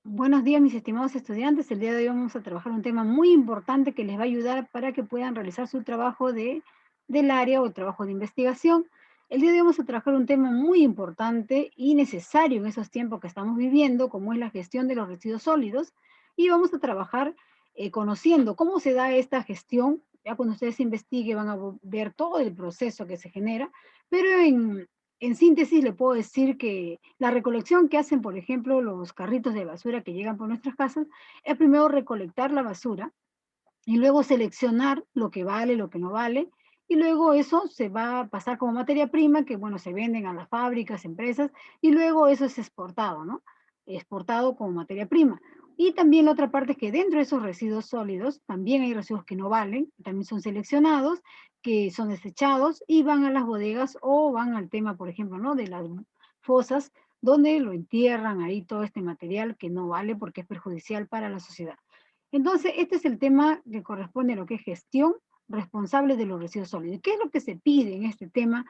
Buenos días, mis estimados estudiantes. El día de hoy vamos a trabajar un tema muy importante que les va a ayudar para que puedan realizar su trabajo del área o el trabajo de investigación. El día de hoy vamos a trabajar un tema muy importante y necesario en esos tiempos que estamos viviendo, como es la gestión de los residuos sólidos. Y vamos a trabajar conociendo cómo se da esta gestión. Ya cuando ustedes investiguen van a ver todo el proceso que se genera, pero en síntesis, le puedo decir que la recolección que hacen, por ejemplo, los carritos de basura que llegan por nuestras casas, es primero recolectar la basura y luego seleccionar lo que vale, lo que no vale, y luego eso se va a pasar como materia prima, que bueno, se venden a las fábricas, empresas, y luego eso es exportado, ¿no? Exportado como materia prima. Y también la otra parte es que dentro de esos residuos sólidos también hay residuos que no valen, también son seleccionados, que son desechados y van a las bodegas o van al tema, por ejemplo, ¿no? De las fosas, donde lo entierran ahí todo este material que no vale porque es perjudicial para la sociedad. Entonces, este es el tema que corresponde a lo que es gestión responsable de los residuos sólidos. ¿Qué es lo que se pide en este tema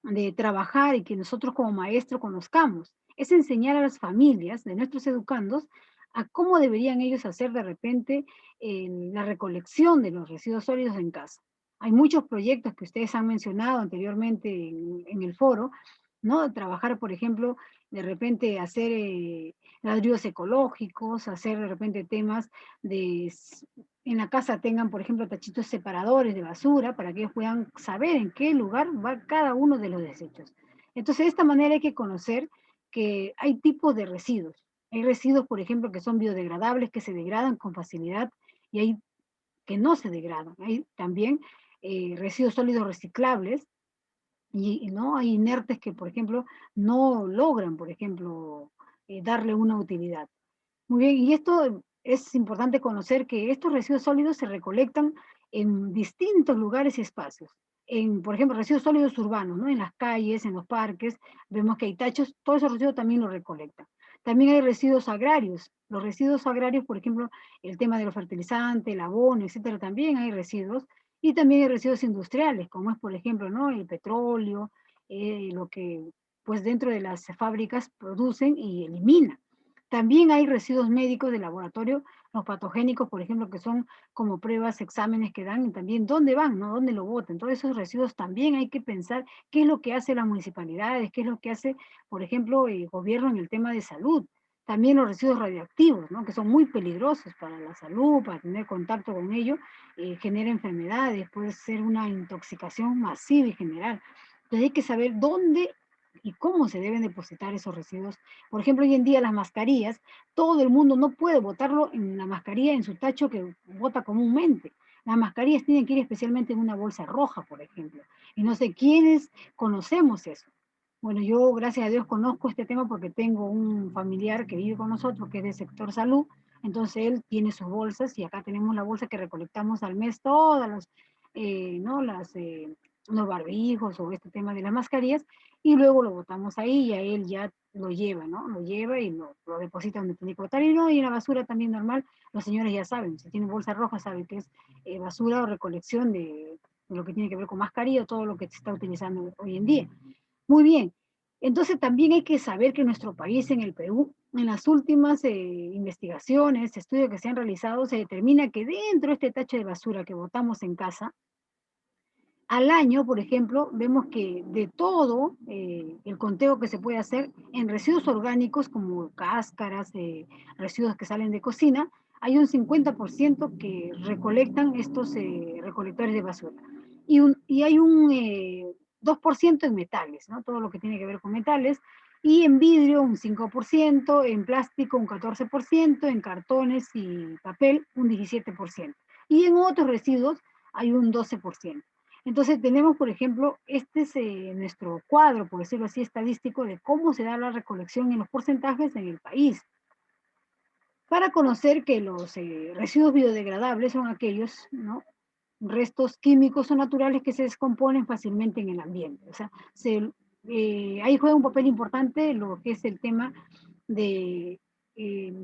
de trabajar y que nosotros como maestros conozcamos? Es enseñar a las familias de nuestros educandos a cómo deberían ellos hacer de repente la recolección de los residuos sólidos en casa. Hay muchos proyectos que ustedes han mencionado anteriormente en el foro, ¿no? Trabajar, por ejemplo, de repente hacer ladrillos ecológicos, hacer de repente temas de en la casa tengan, por ejemplo, tachitos separadores de basura para que ellos puedan saber en qué lugar va cada uno de los desechos. Entonces, de esta manera hay que conocer que hay tipos de residuos. Hay residuos, por ejemplo, que son biodegradables, que se degradan con facilidad, y hay que no se degradan. Hay también residuos sólidos reciclables, y no hay inertes que, por ejemplo, no logran, por ejemplo, darle una utilidad. Muy bien, y esto es importante conocer que estos residuos sólidos se recolectan en distintos lugares y espacios. En, por ejemplo, residuos sólidos urbanos, ¿no? En las calles, en los parques, vemos que hay tachos, todos esos residuos también los recolectan. También hay residuos agrarios. Los residuos agrarios, por ejemplo, el tema de los fertilizantes, el abono, etcétera, también hay residuos. Y también hay residuos industriales, como es, por ejemplo, ¿no? El petróleo, lo que pues dentro de las fábricas producen y eliminan. También hay residuos médicos de laboratorio, los patogénicos, por ejemplo, que son como pruebas, exámenes que dan, y también dónde van, ¿no? Dónde lo botan. Todos esos residuos también hay que pensar qué es lo que hace las municipalidades, qué es lo que hace, por ejemplo, el gobierno en el tema de salud. También los residuos radioactivos, ¿no? Que son muy peligrosos para la salud, para tener contacto con ellos, genera enfermedades, puede ser una intoxicación masiva y general. Entonces hay que saber dónde y cómo se deben depositar esos residuos. Por ejemplo, hoy en día las mascarillas, todo el mundo no puede botarlo en la mascarilla en su tacho que bota comúnmente. Las mascarillas tienen que ir especialmente en una bolsa roja, por ejemplo. Y no sé quiénes conocemos eso. Bueno, yo gracias a Dios conozco este tema porque tengo un familiar que vive con nosotros, que es del sector salud, entonces él tiene sus bolsas y acá tenemos la bolsa que recolectamos al mes todas las, ¿no? Los barbijos o este tema de las mascarillas, y luego lo botamos ahí y a él ya lo lleva, ¿no? Lo lleva y lo deposita donde tiene que botar. Y no, y en la basura también normal, los señores ya saben, si tienen bolsa roja saben que es basura o recolección de lo que tiene que ver con mascarilla o todo lo que se está utilizando hoy en día. Muy bien. Entonces también hay que saber que en nuestro país, en el Perú, en las últimas investigaciones, estudios que se han realizado, se determina que dentro de este tacho de basura que botamos en casa, al año, por ejemplo, vemos que de todo el conteo que se puede hacer en residuos orgánicos como cáscaras, residuos que salen de cocina, hay un 50% que recolectan estos recolectores de basura. Y hay un 2% en metales, ¿no? Todo lo que tiene que ver con metales. Y en vidrio un 5%, en plástico un 14%, en cartones y papel un 17%. Y en otros residuos hay un 12%. Entonces tenemos, por ejemplo, este es nuestro cuadro, por decirlo así, estadístico de cómo se da la recolección en los porcentajes en el país. Para conocer que los residuos biodegradables son aquellos, ¿no? Restos químicos o naturales que se descomponen fácilmente en el ambiente. O sea, ahí juega un papel importante lo que es el tema de,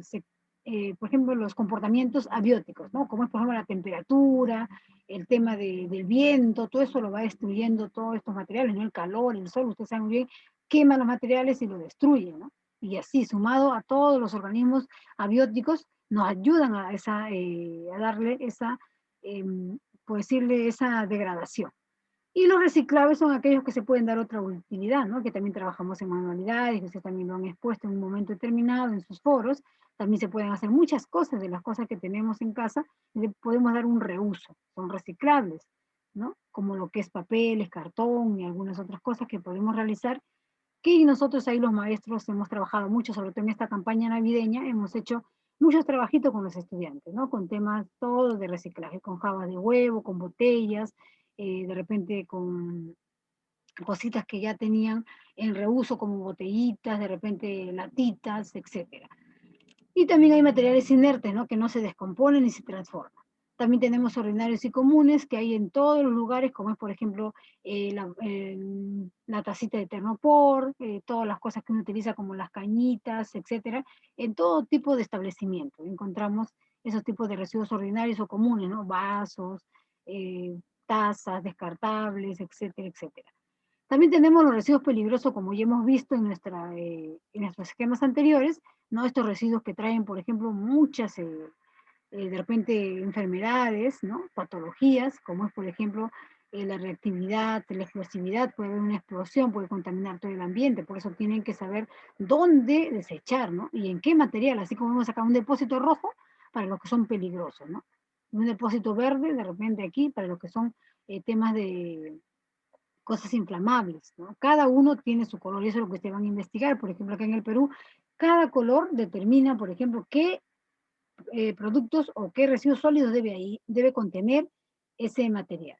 se, por ejemplo, los comportamientos abióticos, ¿no? Como es, por ejemplo, la temperatura, el tema del viento, todo eso lo va destruyendo todos estos materiales, ¿no? El calor, el sol, ustedes saben muy bien, quema los materiales y lo destruye, ¿no? Y así, sumado a todos los organismos abióticos, nos ayudan a darle esa, por decirle, esa degradación. Y los reciclables son aquellos que se pueden dar otra utilidad, ¿no? Que también trabajamos en manualidades, que ustedes también lo han expuesto en un momento determinado en sus foros. También se pueden hacer muchas cosas de las cosas que tenemos en casa, le podemos dar un reuso, son reciclables, ¿no? Como lo que es papeles, cartón y algunas otras cosas que podemos realizar, que nosotros ahí los maestros hemos trabajado mucho, sobre todo en esta campaña navideña, hemos hecho muchos trabajitos con los estudiantes, ¿no? Con temas todos de reciclaje, con jabas de huevo, con botellas, de repente con cositas que ya tenían en reuso como botellitas, de repente latitas, etcétera. Y también hay materiales inertes, ¿no? Que no se descomponen ni se transforman. También tenemos ordinarios y comunes que hay en todos los lugares, como es, por ejemplo, la tacita de Thermopor, todas las cosas que uno utiliza como las cañitas, etcétera. En todo tipo de establecimiento encontramos esos tipos de residuos ordinarios o comunes, ¿no? Vasos, eh, tazas descartables, etcétera, etcétera. También tenemos los residuos peligrosos, como ya hemos visto en nuestros esquemas anteriores, ¿no? Estos residuos que traen, por ejemplo, muchas, de repente, enfermedades, ¿no? Patologías, como es, por ejemplo, la reactividad, la explosividad, puede haber una explosión, puede contaminar todo el ambiente, por eso tienen que saber dónde desechar, ¿no? Y en qué material, así como vemos acá un depósito rojo para los que son peligrosos, ¿no? Un depósito verde, de repente aquí, para los que son temas de cosas inflamables, ¿no? Cada uno tiene su color y eso es lo que ustedes van a investigar. Por ejemplo, acá en el Perú, cada color determina, por ejemplo, qué productos o qué residuos sólidos debe contener ese material.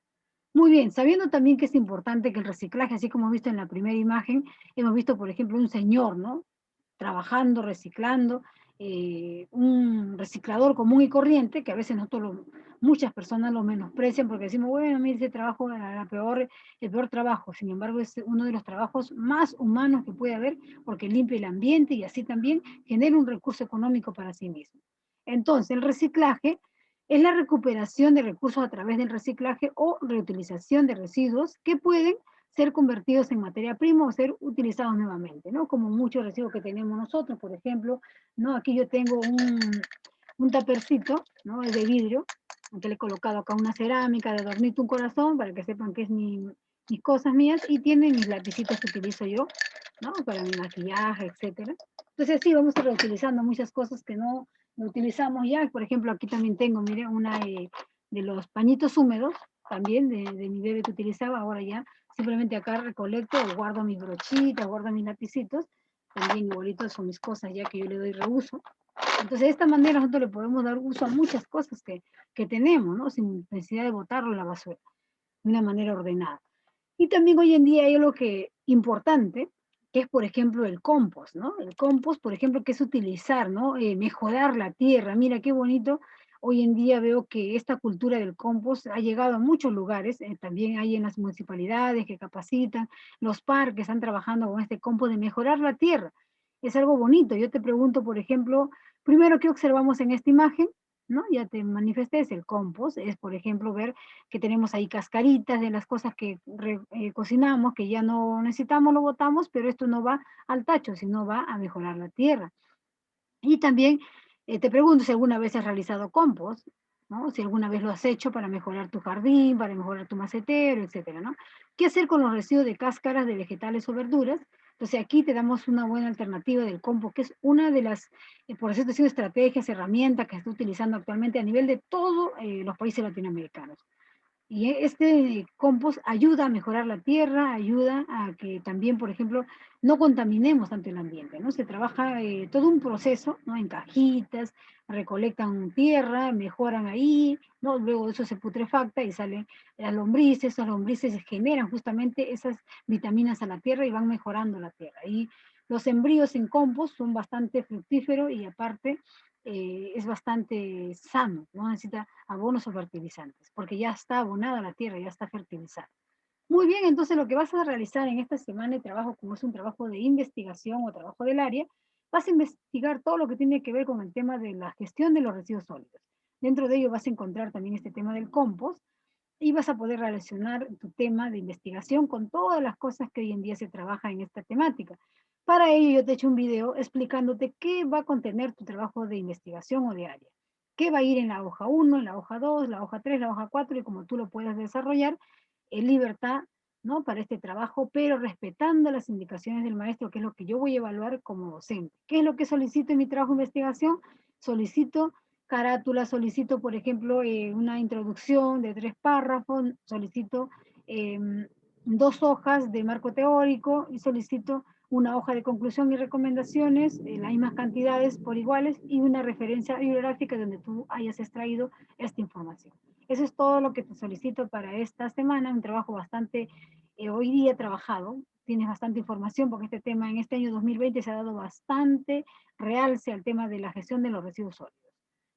Muy bien, sabiendo también que es importante que el reciclaje, así como hemos visto en la primera imagen, hemos visto, por ejemplo, un señor, ¿no? Trabajando, reciclando, un reciclador común y corriente, que a veces muchas personas lo menosprecian porque decimos, bueno, mire, ese trabajo es el peor trabajo, sin embargo es uno de los trabajos más humanos que puede haber porque limpia el ambiente y así también genera un recurso económico para sí mismo. Entonces, el reciclaje es la recuperación de recursos a través del reciclaje o reutilización de residuos que pueden ser convertidos en materia prima o ser utilizados nuevamente, ¿no? Como muchos residuos que tenemos nosotros, por ejemplo, ¿no? Aquí yo tengo un tapercito, ¿no? Es de vidrio, que le he colocado acá una cerámica de adornito, un corazón, para que sepan que es mis cosas mías, y tiene mis lapicitos que utilizo yo, ¿no? Para mi maquillaje, etcétera. Entonces sí, vamos a ir reutilizando muchas cosas que no utilizamos ya. Por ejemplo, aquí también tengo, mire, una de los pañitos húmedos, también de mi bebé que utilizaba, ahora ya simplemente acá recolecto o guardo mis brochitas, guardo mis lapicitos, también igualitos son mis cosas ya que yo le doy reuso. Entonces, de esta manera nosotros le podemos dar uso a muchas cosas que tenemos, ¿no? Sin necesidad de botarlo a la basura, de una manera ordenada. Y también hoy en día hay algo importante, que es, por ejemplo, el compost, ¿no? El compost, por ejemplo, que es utilizar, ¿no? Mejorar la tierra. Mira qué bonito. Hoy en día veo que esta cultura del compost ha llegado a muchos lugares, también hay en las municipalidades que capacitan, los parques están trabajando con este compost de mejorar la tierra. Es algo bonito. Yo te pregunto, por ejemplo, primero, ¿qué observamos en esta imagen? ¿No? Ya te manifesté, es el compost, es, por ejemplo, ver que tenemos ahí cascaritas de las cosas que cocinamos, que ya no necesitamos, lo botamos, pero esto no va al tacho, sino va a mejorar la tierra. Y también te pregunto si alguna vez has realizado compost, ¿no? Si alguna vez lo has hecho para mejorar tu jardín, para mejorar tu macetero, etcétera, ¿no? ¿Qué hacer con los residuos de cáscaras de vegetales o verduras? Entonces aquí te damos una buena alternativa del compost, que es una de las, por eso decir, estrategias, herramientas que se está utilizando actualmente a nivel de todos los países latinoamericanos. Y este compost ayuda a mejorar la tierra, ayuda a que también, por ejemplo, no contaminemos tanto el ambiente, ¿no? Se trabaja todo un proceso, ¿no? En cajitas, recolectan tierra, mejoran ahí, ¿no? Luego eso se putrefacta y salen las lombrices, esas lombrices generan justamente esas vitaminas a la tierra y van mejorando la tierra. Y los embrios en compost son bastante fructíferos y aparte es bastante sano, no necesita abonos o fertilizantes, porque ya está abonada la tierra, ya está fertilizada. Muy bien, entonces lo que vas a realizar en esta semana de trabajo, como es un trabajo de investigación o trabajo del área, vas a investigar todo lo que tiene que ver con el tema de la gestión de los residuos sólidos. Dentro de ello vas a encontrar también este tema del compost y vas a poder relacionar tu tema de investigación con todas las cosas que hoy en día se trabaja en esta temática. Para ello yo te he hecho un video explicándote qué va a contener tu trabajo de investigación o de área. Qué va a ir en la hoja uno, en la hoja 2, la hoja 3, la hoja 4 y como tú lo puedas desarrollar en libertad, ¿no? Para este trabajo, pero respetando las indicaciones del maestro, que es lo que yo voy a evaluar como docente. ¿Qué es lo que solicito en mi trabajo de investigación? Solicito carátula, solicito, por ejemplo, una introducción de 3 párrafos, solicito em, 2 hojas de marco teórico y solicito una hoja de conclusión y recomendaciones, las mismas cantidades por iguales y una referencia bibliográfica donde tú hayas extraído esta información. Eso es todo lo que te solicito para esta semana, un trabajo bastante, hoy día trabajado, tienes bastante información porque este tema en este año 2020 se ha dado bastante realce al tema de la gestión de los residuos sólidos.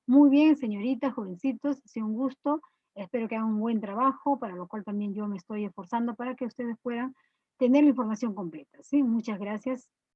Muy bien, señoritas, jovencitos, ha sido un gusto. Espero que hagan un buen trabajo, para lo cual también yo me estoy esforzando para que ustedes puedan tener la información completa. ¿Sí? Muchas gracias.